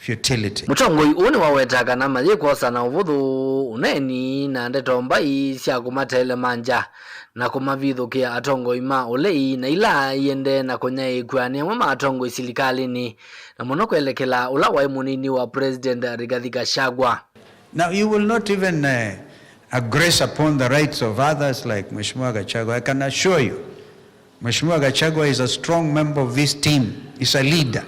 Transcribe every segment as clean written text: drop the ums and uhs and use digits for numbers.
futility. Mutongoi uni wawetaga na mayikosa na uvuthu uneni na ndeto mbai cia kumatele manja na kumavithukia atongoi ma ulei na ila yende na kunyaikwa ni amwe atongoi silikalini na muno kwelekela ula wa munini wa President Rigathi Gachagua. Now you will not even aggress upon the rights of others like Mheshimiwa Gachagua. I can assure you, Mheshimiwa Gachagua is a strong member of this team. He's a leader.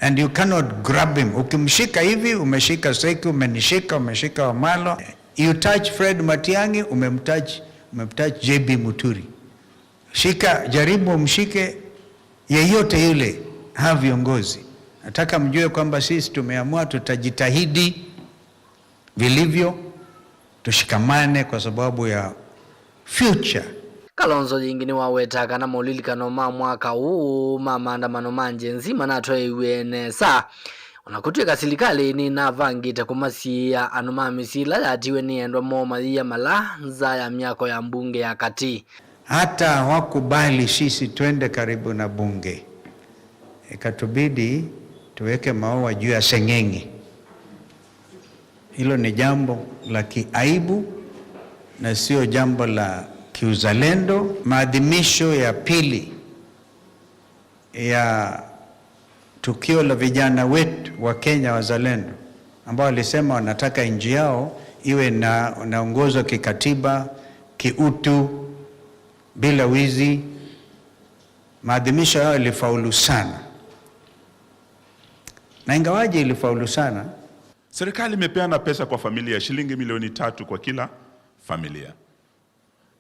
And you cannot grab him. Ukimshika hivi, umeshika Seki, umenishika, umeshika Wamalo. You touch Fred Matiang'i, umemtouch JB Muturi. Shika, jaribu umshike yeyote yule, hawa viongozi. Nataka mjue kwamba sisi tumeamua tutajitahidi vilivyo, tushikamane kwa sababu ya future. Kalonzo yingine wawetaga na maulilikano ma mwaka huu maandamano manje nzima natwe NSA unakutwika serikali ni navangite kumasia anumamisila yatiwe ni endwa moma ya malanza ya miako ya mbunge ya kati. Hata hawakubali sisi twende karibu na bunge, ikatubidi tuweke maua juu ya seng'eng'e. Hilo ni jambo la kiaibu na sio jambo la kiuzalendo. Maadhimisho ya pili ya tukio la vijana wetu wa Kenya wazalendo ambao walisema wanataka nchi yao iwe naongozwa kikatiba, kiutu, bila wizi. Maadhimisho yao ilifaulu sana, na ingawaje ilifaulu sana, serikali imepeana pesa kwa familia shilingi milioni 3 kwa kila familia.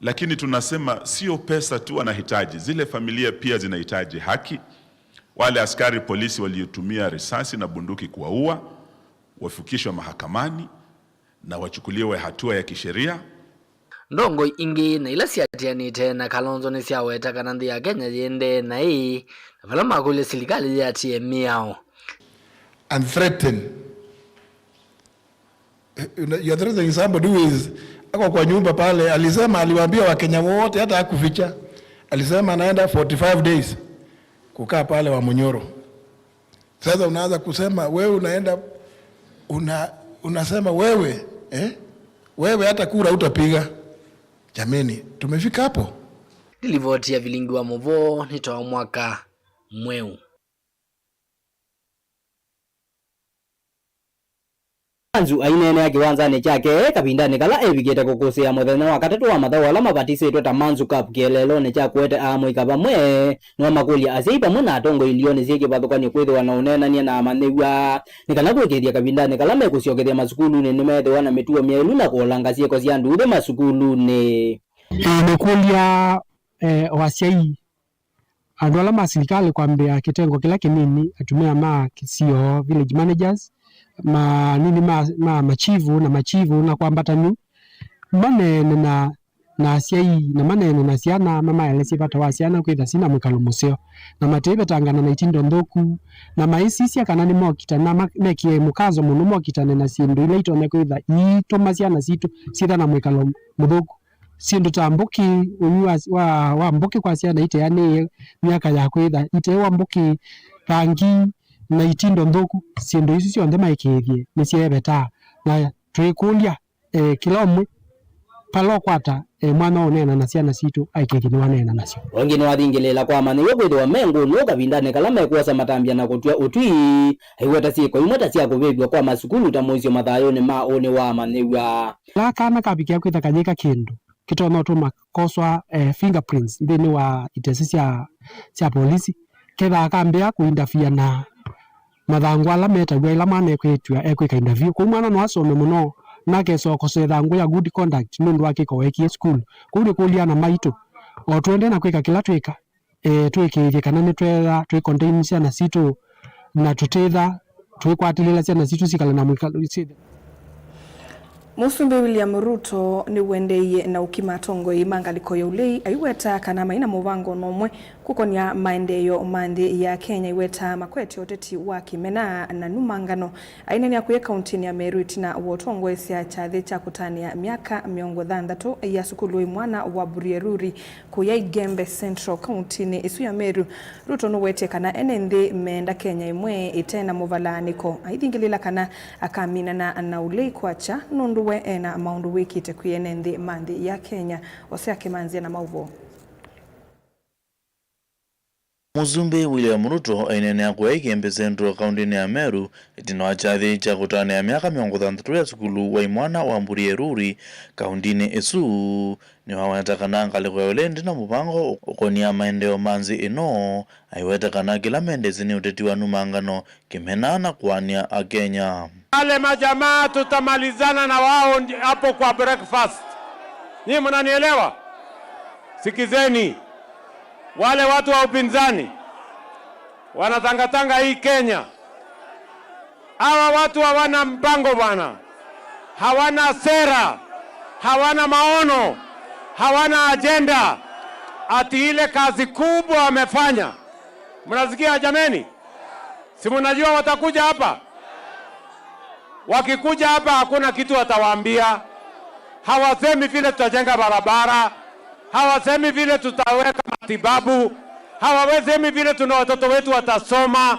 Lakini tunasema sio pesa tu wanahitaji, zile familia pia zinahitaji haki. Wale askari polisi waliotumia risasi na bunduki kuwaua wafikishwe mahakamani na wachukuliwe hatua ya kisheria. Ndongo ingi na ila siatiani tena Kalonzo ni siaweta kanandi ya Kenya yende na hii na vala makule serikali ya TMO and threaten. You're threatening somebody who is ako kwa nyumba pale. Alisema aliwaambia Wakenya wote, hata hakuficha. Alisema anaenda 45 days kukaa pale wa Munyoro. Sasa unaanza kusema wewe unaenda unasema wewe wewe hata kura utapiga. Jameni, tumefika hapo. Dilivoti ya vilingi wa Movo nitoa mwaka mweu. Anzu ainene ya kiwanzani chake kapindani kala ebigete kukusia muthenya wa katatu wa mathaũ ala mabatisitwe ta Manzu Cup kieleloni cha kwete amwika pamwe no makulia asiai pamwe na atongo ilioni cikivathukania kwithwa na unenania na manĩgua ni kana gwĩkithia kapindani kala mekuciokethia masukulu-ni nimethwa na mituo mielu na kũlanga ciĩko cia nduthe masukulu-ni. Nikulia wasiai andu ala ma serikali kwambia kitengo kila kinini atumia ma kisio village managers machivu na kwambatani manene na asiai na manene na ciana mama yalesi bata wa ciana kwitha sina mwikalo museo na matebe tangana na itindo nthuku na maisisia kana ni mokita na mekie mukazo muno mokitane na sindu ile itone kwitha ituma ciana citu citha na mwikalo muthuku sindu ta mbuki wa mbuki kwa ciana ite yani miaka ya kwitha ite wa mbuki rangi na itindo nthuku sindu ici cionthe maikithie ni ciebeta na twikulia kila umwe palo kwata mwana onena na ciana citu aikithie ni wanena nacio wengine wathingilela kwa manĩgua kwithwa mengu no kapindani kala mekuosa matambia na kutua utwi aiweta ciĩko imwe ta cia kuvĩvua kwa masukulu ta mũicio mathayũ-nĩ ma ũnĩ wa manĩgua la kana kabikia kwitha kanyika kindu kitona tuma koswa fingerprints ndini wa itesi cia polisi ketha akambia kuindafia na mathangu ala metagua ila mwana ekwika interview kwa mwana no asome muno na kesoko sethangu ya good conduct nundu akiko wekie school kuri kuliana maitu o twende na kwika kila twika twikithie kana ni twetha twi contain ciana citu na tutetha twikwatilila ciana citu cikala na mwikalo Musumbi William Ruto ni wendeye na ukimatongo imangaliko ya ulei aiweta kana maina muvango nomwe kukonia maendeyo mandi ya Kenya iweta makweti oteti wa kimena na numangano aina ni ya kuye kauntini ya Meru itina wotongo isia chadhi cha kutania miaka miongo dhandatu ya sukulu mwana wa Burieruri kuya Igembe Central kauntini isu ya Meru. Ruto nuwete kana enende meenda Kenya imwe itena muvalaniko aithingilila kana akamina na ulei kwacha nundu na maundu wiki tekuyene ndi mandi ya Kenya osea kimanzia na mauvo. Musumbi William Ruto ainenea kuya Igembe Central kauntini ya Meru itina wachathi cha kutania miaka miongo dhandatu ya sukulu wa mwana wa Burieruri kauntini isu ni wawetakana ngaliko ya ulendi na mupango ukonia maendeo manzi ino aiwetakana kila mendezi ni utetiwa numangano kimena na kuania a Kenya. Wale majamaa tutamalizana na wao hapo kwa breakfast. Nyinyi mnanielewa? Sikizeni. Wale watu wa upinzani wanatangatanga hii Kenya. Hawa watu hawana mpango bwana. Hawana sera. Hawana maono. Hawana agenda. Ati ile kazi kubwa wamefanya. Mnasikia jameni? Si mnajua watakuja hapa? Wakikuja hapa hakuna kitu watawaambia. Hawasemi vile tutajenga barabara. Hawasemi vile tutaweka matibabu. Hawasemi vile tuna watoto wetu watasoma,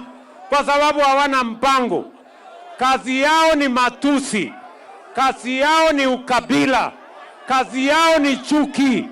kwa sababu hawana mpango. Kazi yao ni matusi. Kazi yao ni ukabila. Kazi yao ni chuki.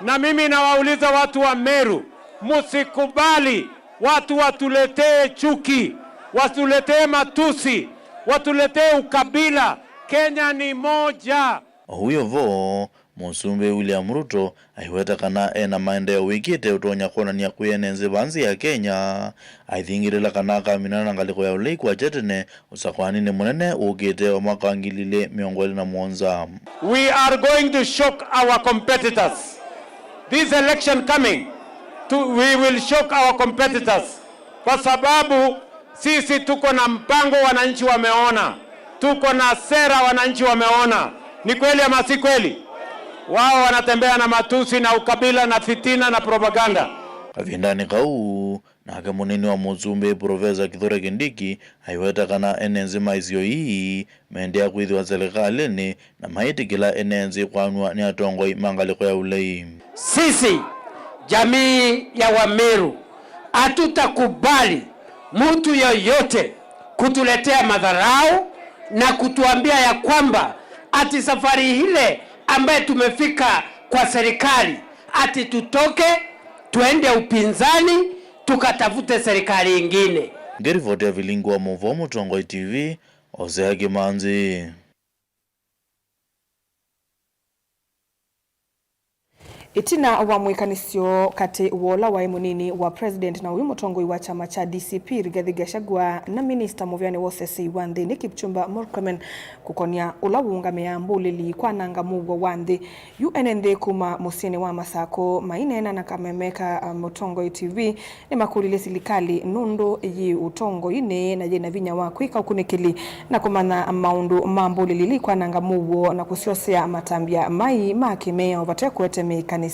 Na mimi nawauliza watu wa Meru, musikubali watu watuletee chuki, watuletee matusi, watuletee ukabila. Kenya ni moja. Huyo vo Musumbi William Ruto aiwetakana ena maendeo wikite utonya kona ni ya kuyenenze banzi ya Kenya aithingirila kana kamina na ngaliko ya ulei kwa jetene usakwanine munene ukite wa mwaka ngilile miongoli na mwonza. We are going to shock our competitors. This election coming, we will shock our competitors. Kwa sababu sisi tuko na mpango, wananchi wameona. Tuko na sera, wananchi wameona. Ni kweli ama si kweli? Wao wanatembea na matusi na ukabila na fitina na propaganda. Kavindani kau na kamunini wa Musumbi Profesa Kithure Kindiki aiwetakana enenzi maizio hii meendea kuidhiwa serikalini na maiti kila enenzi kwanwa ni atongoi mangaliko ya ulei. Sisi jamii ya Wameru hatutakubali mtu yoyote kutuletea madharau na kutuambia ya kwamba ati safari ile ambaye tumefika kwa serikali ati tutoke tuende upinzani tukatafute serikali ingine. Ngerivote ya vilingu wa Muvomo Tongoi TV Osea Kimanzi. Itina wa mwikanisio kati wola wa munini wa president na uyu mutongoi wa chama cha DCP Rigathi Gachagua na minister Muvyani Wosese Wanthi ni Kipchumba Murkomen kukonia ula wungamia mbulili kwa nanga mugwa Wanthi UNND kuma musini wa Masako mainena na kamemeka Mutongoi TV ni makulile silikali nundu yi utongoi ne na jena vinya wa kwika ukunikili na kumana maundu mambulili kwa nanga mugwa na kusiosea matambia mai makimea ovate kuete mekanisio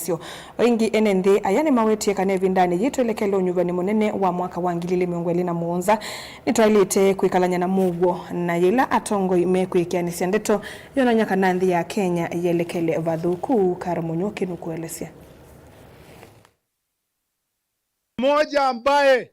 wengi enende ayane maweti kanevi ndani yitu elekelo nyuvani munene wa mwaka wangilile miongweli na muonza nitwailite kuikalanya na mugwo na yila atongo imekuikia nisiandeto yona nyaka nandhi ya Kenya yelekele vadhuku karamunyoki nukuelesia moja ambaye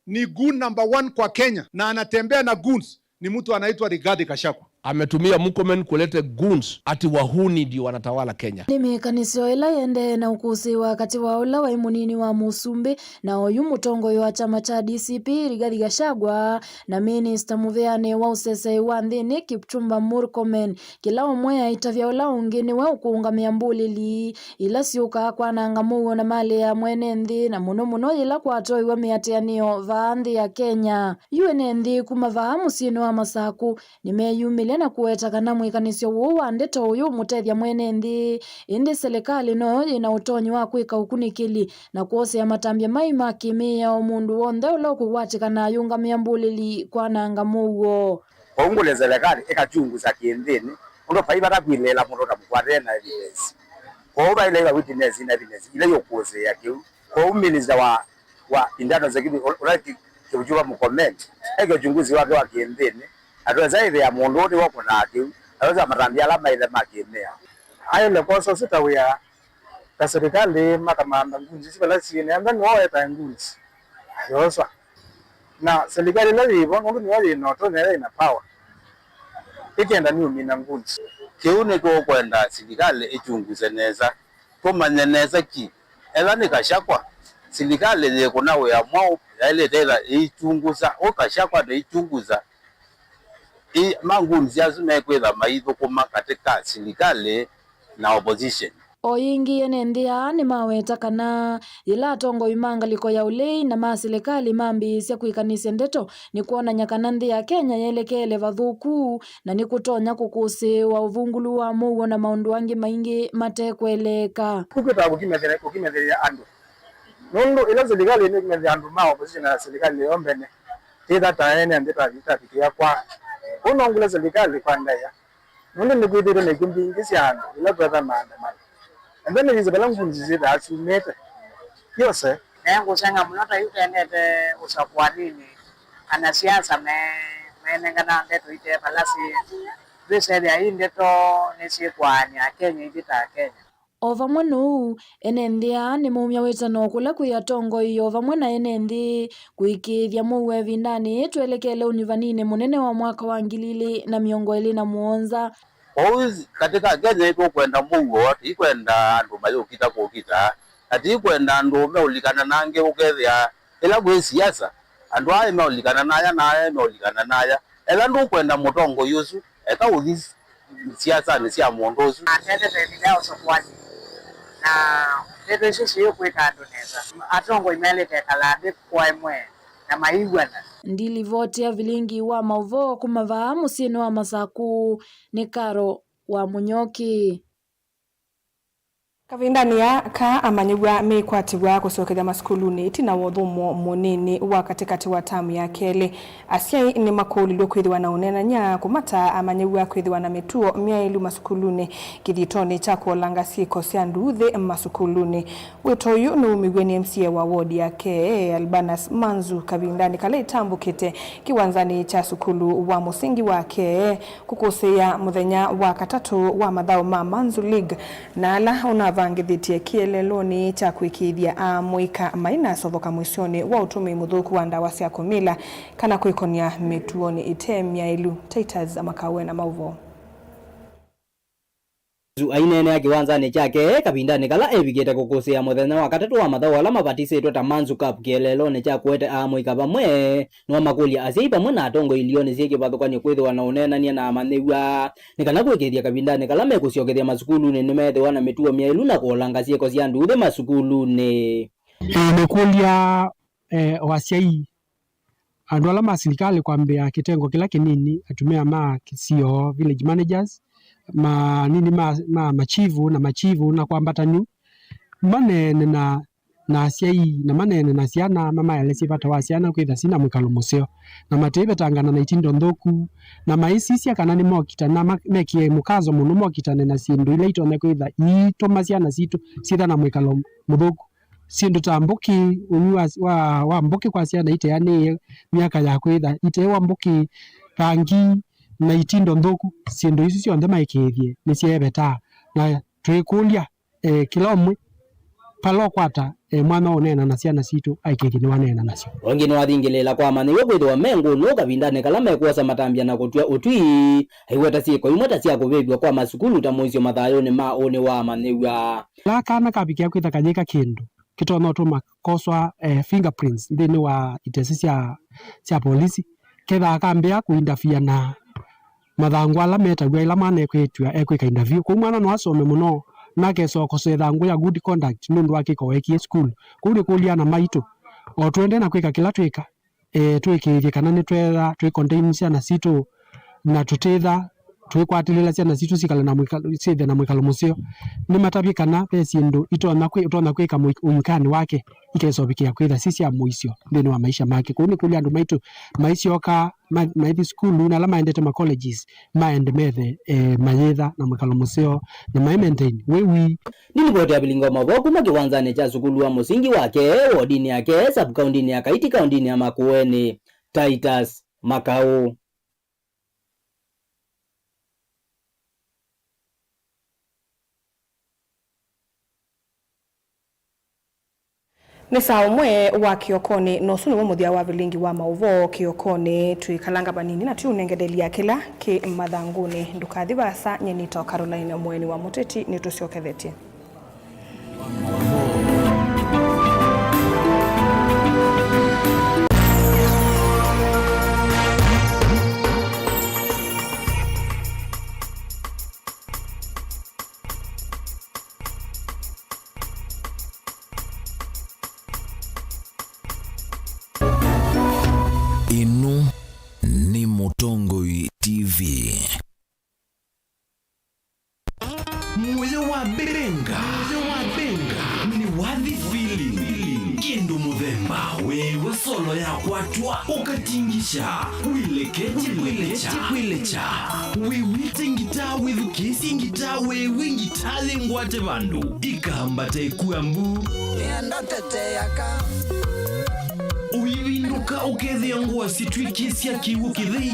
ni goon number 1 kwa Kenya na anatembea na goons ni mtu anaitwa Rigathi Gachagua. Ametumia Murkomen kulete goons ati wahuni ndio wanatawala Kenya. Ni mekanisio ila yende na ukusi wakati wa ula wa imunini wa Musumbi na oyu mutongoi wa chama cha DCP Rigathi Gachagua na minister Muvyani Wosese Wanthi ni Kipchumba Murkomen kila umwe aitavya ula ungini wa ukuungamia mbulili ila siuka kwa nangamugo na mali ya mwenenthi na muno ila kwa toi wa miatianio vaanthi ya Kenya. UNND kuma vahamu sino wa Masaku ni meyumili na kuwetakana mwikanisio uwa ndeto uyu mutethya mwenenthi indi serikali no ina utonyi wa kwika ukunikili na kuosea matambia mai makimia omundu wonthe ulo kuwatikana yungamia mbulili kwa nanga mugo ongole serikali ekachunguza kiendeni ndo pai bara kwilela mundu tamukwate na evidence ko ba ile witness ina evidence ile yokuze yake ko minister wa internal security already kujua mu comment ege uchunguzi wake wa kiendeni ataweza ile ya mundu wote wako na ati aweza matambia alama ile makemea ayo le koso sitawia ka serikali makamanda ngunzi sibala sine amba no eta ngunzi yosa na serikali la hivyo ngunzi ni wale no to nele ina power ikenda ni umina ngunzi kiune ko kwenda serikali ichunguze neza komanya neza ki ela nikashakwa serikali ile kuna ya mwao ile tena ichunguza okashakwa na ichunguza mangunzi azume kwenda maitho kuma katika serikali na opposition oyingi enendia ni maweta kana ila tongo imangaliko ya ulei na maserikali mambi sia kuikanisa ndeto ni kuona nyakana nthi ya Kenya yelekele vathuku na ni kutonya kukusi wa uvungulu wa mugo na maundu wangi maingi matekweleka kukita kukimetheria andu nundu ila serikali ni kumetheria andu ma opposition na serikali yombene tida taene ndeta vitafikia kwa unongula serikali kwa ndaya nundu ni kwithire ni kumbingisia andu ila kwetha maandamano and then is balang kunzi da asumete yose nengo sanga mnota yutenete usakwanini ana siasa menengana ndeto ite balasi bese ya indeto nesi kwani Kenya ibita Kenya ovamwe nuu enenthia ni mumya witano kula kuyatongo iyo vamwe na enendi kuikithia muwe vindani twelekele univanine munene wa mwaka wa 2027 Always katika Kenya iko kwenda mungu ikwenda andu mayokita kokita ati ikwenda andu meulikana nange ukethia ila gwe siasa andu aye meulikana naya naye meulikana naya ela ndu kwenda mutongo yusu eka uthi siasa ni sia mundu usu atete video sokwani na tete sisi yokwita andu neza atongo imelete kalande kwa imwe na maigwana ndili vote ya vilingi wa mauvo kumavaa musini wa Masaku ni Karo wa Munyoki Kavindania ka amanyugwa mekwatigwa kusokeja maskuluni itina wothumo munini wa katikati wa tamu ya kele asiai ni makulilwe kwithiwa na unenanya kumata amanyugwa kwithiwa na mituo myailu maskuluni kithitoni cha kuolanga siko cia nduthi maskuluni wito uyu ni umigweni MCA wa ward ya ke Albanas Manzu Kavindani kale itambukite kiwanzani cha sukulu wa musingi wake kukusia muthenya wa katatu wa mathao ma Manzu League na ala unava ngithitie kieleloni cha kuikithia amwika maina sovoka mwishoni wa utumi muthuku wa ndawa cia kumila kana kwikonia mituoni itemya ilu Titus amakawe na mauvo ainene ya kiwanzani chake kapindani kala ebigete kukusia muthenya wa katatu wa mathao ala mabatisitwe ta Manzu Cup kieleloni cha kuete amwika pamwe no makulia asiai pamwe na atongo ilioni cie kivathukania kwithiwa na unenania na amanyiwa ni kana kwikithia kapindani kala mekuciokethia masukulu-ni nimethiwa na mituo myailu na kuolanga cieko cia nduthi masukulu-ni mekulia wasiai andu ala ma serikali kwambia kitengo kila kinini atumia ma kisio village managers machivu na kwambatanyu manene na asiai na manene na ciana mama yalesi bata wa ciana kwitha sina mwikalo museo na matebe tangana na itindo nthoku na maisisia kana ni mokita na mekie mukazo muno mokitane na sindu ile itone kwitha itoma ciana citu citha na mwikalo muthuku sindu ta mbuki unyua wa mbuki kwa ciana ite yani miaka ya kwitha ite wa mbuki rangi na itindo nthoku sindu ici cionthe maikithie ni ciebeta na twikulia kila umwe palo kwata mwana onena na ciana citu aikithie ni wanena nacio ongi no athingilila kwa mani we kwithwa mengu no kavindane kala mekuosa matambia na kutua utwi aiweta cieko imwe ta cia kuvivwa kwa masukulu ta muicio mathayuni ma une wa maniwa la kana kabikia kwitha kanyika kindu kitona tuma koswa fingerprints ndini wa itesi cia polisi ketha akambia kuindafia na mathangu ala metagwa ila mane kwitwa ekwika interview kwa mwana no asome muno nake soko sethangu ya good conduct nundu akiko weki school kuri kulia na maitu o twende na kwika kila twika twikithie kana ni twetha twi contain ciana citu na tutetha twikwatilila ciana citu cikala na mwikalo na mwikalo mucio ni matabi kana pesindu itona kwika uyukani wake ikesobikia kwitha cicia muicio thini wa maisha make kuni kulia andu maitu maicio ka maithi skulu na la maendete ma colleges maende methe mayetha na makalomuseo na mai maintain wewi nilipoti abilingo maboku makiwanzane cha sukulu wa musingi wake wodini yake sub county ya Kaiti county ya Makueni. Titus Makau. Ni saa umwe wa Kiokoni nosuni wa muthia wa vilingi wa mauvo Kiokoni tuikalanga banini na tunengedelia kila ki mathanguni ndukathi basa nyenito Caroline mweni wa muteti nituciokethetie Inu ni Mutongoi TV. Moyo wa benga ni wadhi feeling kindu muthemba wewe solo ya kwatwa ukatingisha wilecha wiwite ngita withukisi ngita wewe ngitale ngwate bandu ikahambate kuambu endateteaka uivinduka ukethia nguo situikisia kiwu kithei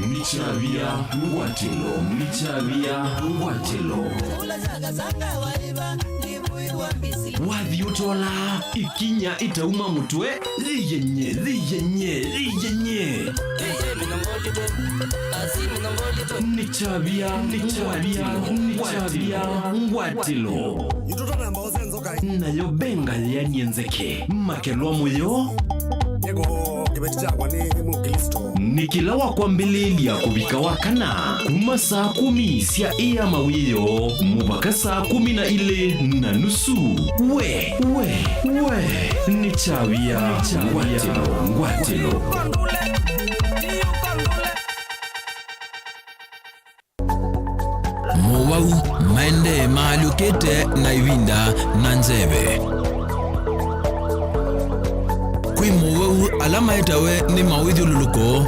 michavia ngwatelo wathi utola ikinya itauma mutwe ziyenye nichavia ngwatelo nayo benga yanienzeke makelwa muyo nikilawa kwa mbelelia kubika wakana kuma saa 10 sia iya mawiyo mubaka saa 12:30 we nichavia ngwatelo Mowau maende maalukete na ivinda na nzeve Kwi mowau alama etawe ni mawidhi luluko